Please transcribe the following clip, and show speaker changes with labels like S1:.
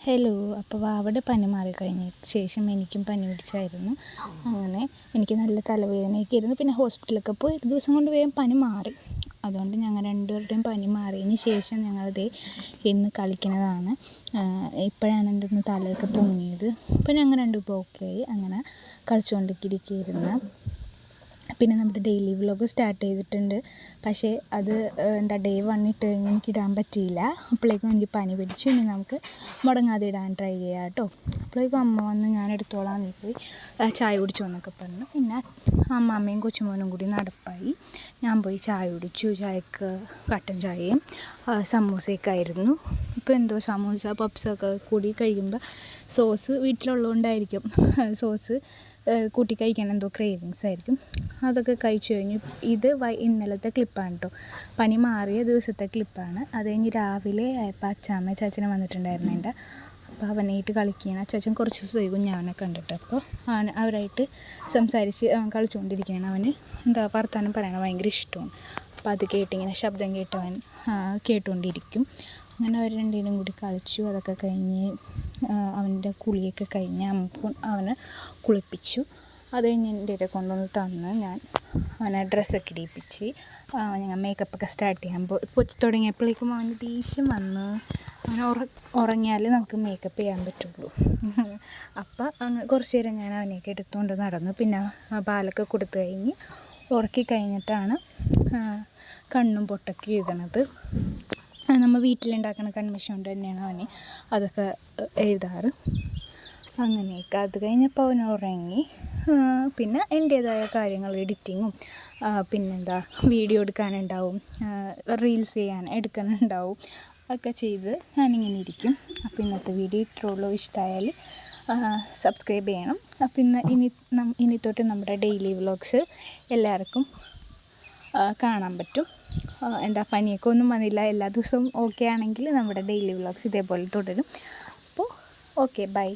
S1: Hello. അപ്പോൾ വാവയുടെ പനി മാറിക്കഴിഞ്ഞ ശേഷം എനിക്കും പനി പിടിച്ചായിരുന്നു. അങ്ങനെ എനിക്ക് നല്ല തലവേദനയൊക്കെ ആയിരുന്നു. പിന്നെ ഹോസ്പിറ്റലൊക്കെ പോയി ഒരു ദിവസം കൊണ്ട് വേഗം പനി മാറി. അതുകൊണ്ട് ഞങ്ങൾ രണ്ടുപേരുടെയും പനി മാറിയതിന് ശേഷം ഞങ്ങളിതേ ഇന്ന് കളിക്കുന്നതാണ്. ഇപ്പോഴാണ് എൻ്റെ ഒന്ന് തലയൊക്കെ പൊങ്ങിയത്. അപ്പോൾ ഞങ്ങൾ രണ്ടും ഇപ്പോൾ ഓക്കെ ആയി. അങ്ങനെ കളിച്ചുകൊണ്ടിരിക്കുകയായിരുന്നു. പിന്നെ നമ്മുടെ ഡെയിലി വ്ലോഗ് സ്റ്റാർട്ട് ചെയ്തിട്ടുണ്ട്. പക്ഷേ അത് ഡേ 1 ഇട്ട് കഴിഞ്ഞ് എനിക്ക് ഇടാൻ പറ്റിയില്ല. അപ്പോഴേക്കും എനിക്ക് പനി പിടിച്ചു. ഇനി നമുക്ക് മുടങ്ങാതെ ഇടാൻ ട്രൈ ചെയ്യാം കേട്ടോ. അപ്പോഴേക്കും അമ്മ വന്ന് ഞാൻ എടുത്തോളാം, നീ പോയി ചായ കുടിച്ചു എന്നൊക്കെ പറഞ്ഞു. പിന്നെ അമ്മയും കൊച്ചുമോനും കൂടി നടപ്പായി. ഞാൻ പോയി ചായ കുടിച്ചു. ചായക്ക് കട്ടൻ ചായയും സമൂസയൊക്കെ ആയിരുന്നു. ഇപ്പോൾ എന്തോ സമൂസ പപ്സൊക്കെ കൂടി കഴിയുമ്പോൾ സോസ് വീട്ടിലുള്ളതുകൊണ്ടായിരിക്കും, സോസ് കൂട്ടി കഴിക്കാൻ എന്തോ ക്രേവിങ്സ് ആയിരിക്കും. അതൊക്കെ കഴിച്ചു കഴിഞ്ഞു. ഇത് ഇന്നലത്തെ ക്ലിപ്പാണ് കേട്ടോ, പനി മാറിയ ദിവസത്തെ ക്ലിപ്പാണ്. അത് കഴിഞ്ഞ് രാവിലെ ആയപ്പോൾ ചാച്ചനും വന്നിട്ടുണ്ടായിരുന്നു എൻ്റെ. അപ്പോൾ അവനായിട്ട് കളിക്കുകയാണ്. അച്ചാച്ചൻ കുറച്ച് ദിവസമായി കുഞ്ഞവനെ കണ്ടിട്ട്. അപ്പോൾ അവരായിട്ട് സംസാരിച്ച് കളിച്ചുകൊണ്ടിരിക്കുകയാണ്. അവന് വർത്താനം പറയണത് ഭയങ്കര ഇഷ്ടമാണ്. അപ്പോൾ അത് കേട്ടിങ്ങനെ ശബ്ദം കേട്ടവൻ കേട്ടുകൊണ്ടിരിക്കും. അങ്ങനെ അവർ രണ്ടുപേരും കൂടി കളിച്ചു. അതൊക്കെ കഴിഞ്ഞ് അവൻ്റെ കുളിയൊക്കെ കഴിഞ്ഞ് അവനെ കുളിപ്പിച്ചു. അത് കഴിഞ്ഞ് എൻ്റെ കൊണ്ടുവന്ന് തന്ന് ഞാൻ അവനെ ഡ്രസ്സൊക്കെ ഇടിപ്പിച്ച് ഞങ്ങൾ മേക്കപ്പൊക്കെ സ്റ്റാർട്ട് ചെയ്യാൻ തുടങ്ങിയപ്പോഴേക്കും അവന് ദേഷ്യം വന്നു. അവൻ ഉറങ്ങിയാൽ നമുക്ക് മേക്കപ്പ് ചെയ്യാൻ പറ്റുള്ളൂ. അപ്പം കുറച്ച് നേരം ഞാൻ അവനെയൊക്കെ എടുത്തുകൊണ്ട് നടന്നു. പിന്നെ പാലൊക്കെ കൊടുത്തു കഴിഞ്ഞ് ഉറക്കി കഴിഞ്ഞിട്ടാണ് കണ്ണും പൊട്ടൊക്കെ എഴുതണത്. നമ്മൾ വീട്ടിലുണ്ടാക്കുന്ന കൺമഷി കൊണ്ട് തന്നെയാണ് അവന് അതൊക്കെ എഴുതാറ്. അങ്ങനെയൊക്കെ അത് കഴിഞ്ഞപ്പോൾ അവൻ ഉറങ്ങി. പിന്നെ എൻ്റേതായ കാര്യങ്ങൾ എഡിറ്റിങ്ങും പിന്നെന്താ വീഡിയോ എടുക്കാനുണ്ടാവും, റീൽസ് എടുക്കാനുണ്ടാവും, ഒക്കെ ചെയ്ത് ഞാനിങ്ങനെ ഇരിക്കും. അപ്പോൾ ഇന്നത്തെ വീഡിയോ ഇത്രയുള്ളൂ. ഇഷ്ടമായാൽ സബ്സ്ക്രൈബ് ചെയ്യണം. അപ്പം ഇനി തൊട്ട് നമ്മുടെ ഡെയിലി വ്ലോഗ്സ് എല്ലാവർക്കും കാണാൻ പറ്റും. പനിയൊക്കെ ഒന്നും വന്നില്ല, എല്ലാ ദിവസവും ഓക്കെ ആണെങ്കിൽ നമ്മുടെ ഡെയിലി വ്ലോഗ്സ് ഇതേപോലെ തുടരും. അപ്പോൾ ഓക്കെ, ബൈ.